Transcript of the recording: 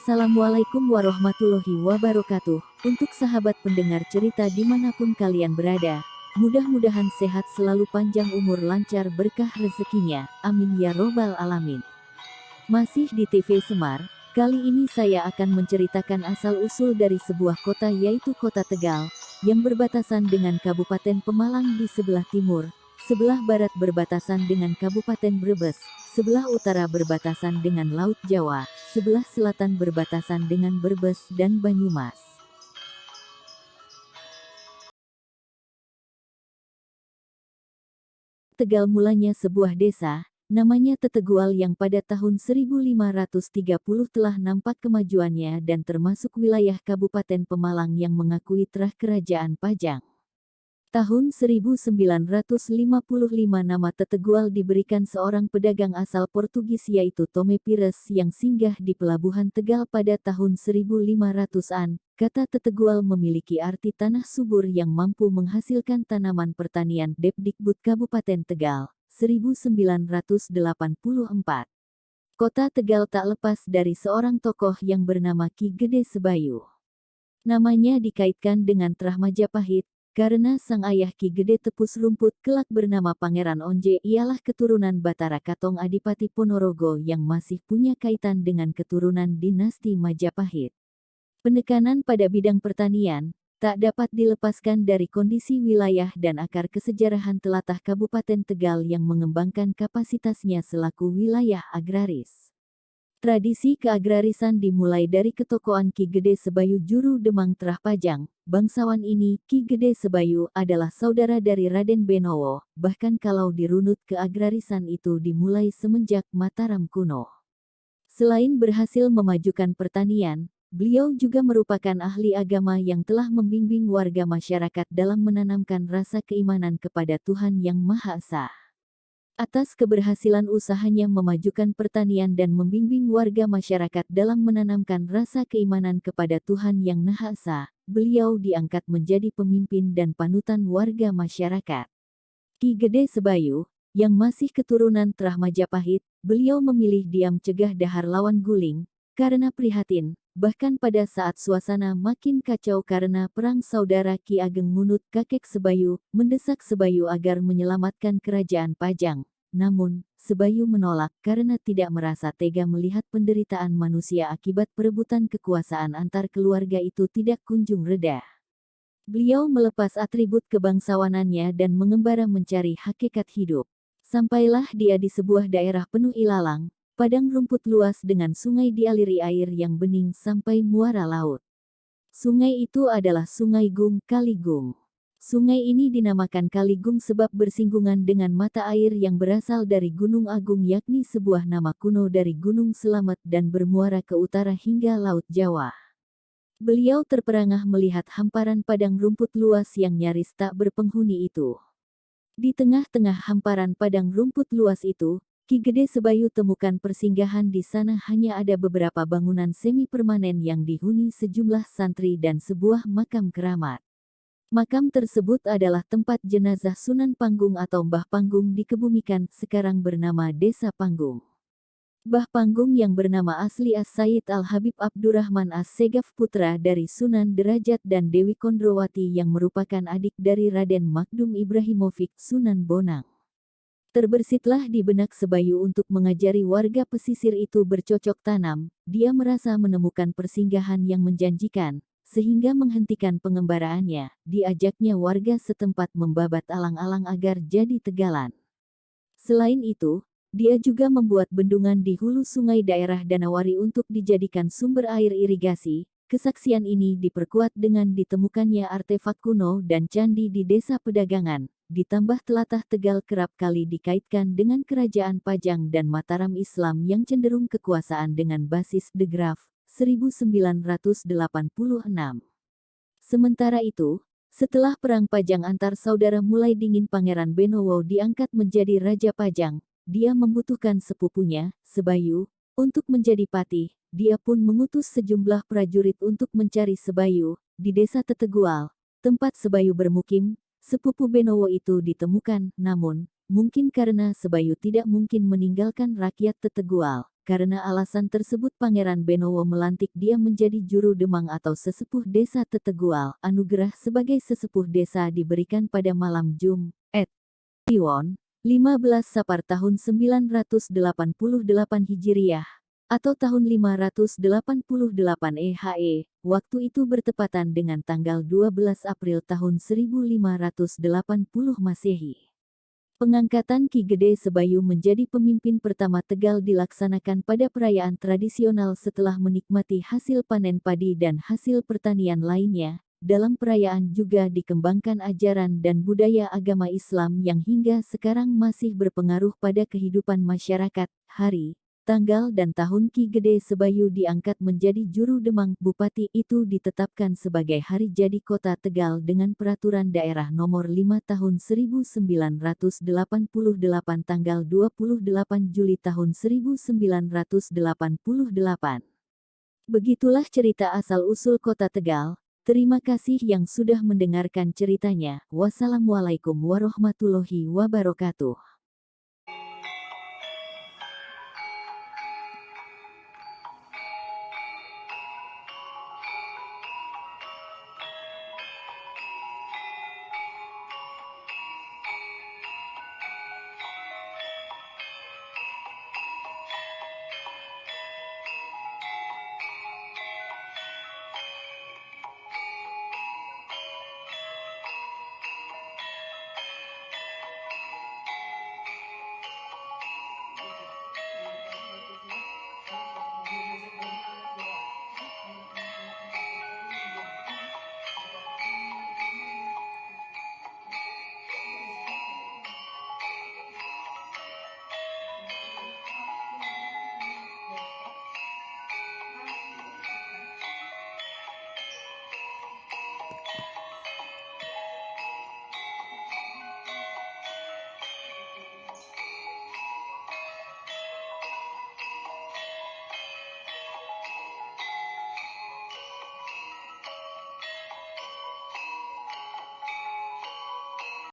Assalamualaikum warahmatullahi wabarakatuh. Untuk sahabat pendengar cerita dimanapun kalian berada, mudah-mudahan sehat selalu, panjang umur, lancar berkah rezekinya. Amin ya robbal alamin. Masih di TV Semar, kali ini saya akan menceritakan asal-usul dari sebuah kota, yaitu Kota Tegal, yang berbatasan dengan Kabupaten Pemalang di sebelah timur, sebelah barat berbatasan dengan Kabupaten Brebes, sebelah utara berbatasan dengan Laut Jawa, sebelah selatan berbatasan dengan Brebes dan Banyumas. Tegal mulanya sebuah desa, namanya Tetegual, yang pada tahun 1530 telah nampak kemajuannya dan termasuk wilayah Kabupaten Pemalang yang mengakui terah Kerajaan Pajang. Tahun 1955 nama Tetegual diberikan seorang pedagang asal Portugis, yaitu Tome Pires, yang singgah di Pelabuhan Tegal pada tahun 1500-an. Kata Tetegual memiliki arti tanah subur yang mampu menghasilkan tanaman pertanian. Depdikbud Kabupaten Tegal, 1984. Kota Tegal tak lepas dari seorang tokoh yang bernama Ki Gede Sebayu. Namanya dikaitkan dengan terah Majapahit, karena sang ayah Ki Gede Tepus Rumput kelak bernama Pangeran Onje ialah keturunan Batara Katong Adipati Ponorogo yang masih punya kaitan dengan keturunan dinasti Majapahit. Penekanan pada bidang pertanian tak dapat dilepaskan dari kondisi wilayah dan akar kesejarahan telatah Kabupaten Tegal yang mengembangkan kapasitasnya selaku wilayah agraris. Tradisi keagrarisan dimulai dari ketokohan Ki Gede Sebayu Juru Demang Terah Pajang. Bangsawan ini, Ki Gede Sebayu, adalah saudara dari Raden Benowo, bahkan kalau dirunut keagrarisan itu dimulai semenjak Mataram kuno. Selain berhasil memajukan pertanian, beliau juga merupakan ahli agama yang telah membimbing warga masyarakat dalam menanamkan rasa keimanan kepada Tuhan Yang Maha Esa. Atas keberhasilan usahanya memajukan pertanian dan membimbing warga masyarakat dalam menanamkan rasa keimanan kepada Tuhan Yang Maha Esa, beliau diangkat menjadi pemimpin dan panutan warga masyarakat. Ki Gede Sebayu, yang masih keturunan terah Majapahit, beliau memilih diam cegah dahar lawan guling, karena prihatin, bahkan pada saat suasana makin kacau karena perang saudara. Ki Ageng Ngunut, kakek Sebayu, mendesak Sebayu agar menyelamatkan Kerajaan Pajang. Namun, Sebayu menolak karena tidak merasa tega melihat penderitaan manusia akibat perebutan kekuasaan antar keluarga itu tidak kunjung reda. Beliau melepas atribut kebangsawanannya dan mengembara mencari hakikat hidup. Sampailah dia di sebuah daerah penuh ilalang, padang rumput luas dengan sungai dialiri air yang bening sampai muara laut. Sungai itu adalah Sungai Gung, Kali Gung. Sungai ini dinamakan Kali Gung sebab bersinggungan dengan mata air yang berasal dari Gunung Agung, yakni sebuah nama kuno dari Gunung Selamet, dan bermuara ke utara hingga Laut Jawa. Beliau terperangah melihat hamparan padang rumput luas yang nyaris tak berpenghuni itu. Di tengah-tengah hamparan padang rumput luas itu, Ki Gede Sebayu temukan persinggahan. Di sana hanya ada beberapa bangunan semi permanen yang dihuni sejumlah santri dan sebuah makam keramat. Makam tersebut adalah tempat jenazah Sunan Panggung atau Mbah Panggung dikebumikan, sekarang bernama Desa Panggung. Mbah Panggung yang bernama asli As-Sayyid Al-Habib Abdurrahman As-Segaf, putra dari Sunan Derajat dan Dewi Kondrowati yang merupakan adik dari Raden Makdum Ibrahimovic, Sunan Bonang. Terbersitlah di benak Sebayu untuk mengajari warga pesisir itu bercocok tanam. Dia merasa menemukan persinggahan yang menjanjikan, sehingga menghentikan pengembaraannya. Diajaknya warga setempat membabat alang-alang agar jadi tegalan. Selain itu, dia juga membuat bendungan di hulu sungai daerah Danawari untuk dijadikan sumber air irigasi. Kesaksian ini diperkuat dengan ditemukannya artefak kuno dan candi di Desa Pedagangan. Ditambah telatah Tegal kerap kali dikaitkan dengan Kerajaan Pajang dan Mataram Islam yang cenderung kekuasaan dengan basis De Graaf, 1986. Sementara itu, setelah Perang Pajang antar saudara mulai dingin, Pangeran Benowo diangkat menjadi Raja Pajang. Dia membutuhkan sepupunya, Sebayu, untuk menjadi patih. Dia pun mengutus sejumlah prajurit untuk mencari Sebayu. Di Desa Tetegual, tempat Sebayu bermukim, sepupu Benowo itu ditemukan. Namun, mungkin karena Sebayu tidak mungkin meninggalkan rakyat Tetegual, Karena alasan tersebut Pangeran Benowo melantik dia menjadi juru demang atau sesepuh desa Tetegual. Anugerah sebagai sesepuh desa diberikan pada malam Jumat Kliwon, 15 Sapar tahun 988 Hijriah, atau tahun 588 EHE, waktu itu bertepatan dengan tanggal 12 April tahun 1580 Masehi. Pengangkatan Ki Gede Sebayu menjadi pemimpin pertama Tegal dilaksanakan pada perayaan tradisional setelah menikmati hasil panen padi dan hasil pertanian lainnya. Dalam perayaan juga dikembangkan ajaran dan budaya agama Islam yang hingga sekarang masih berpengaruh pada kehidupan masyarakat. Hari, tanggal dan tahun Ki Gede Sebayu diangkat menjadi juru demang bupati itu ditetapkan sebagai hari jadi Kota Tegal dengan Peraturan Daerah Nomor 5 Tahun 1988 tanggal 28 Juli tahun 1988. Begitulah cerita asal-usul Kota Tegal. Terima kasih yang sudah mendengarkan ceritanya. Wassalamualaikum warahmatullahi wabarakatuh.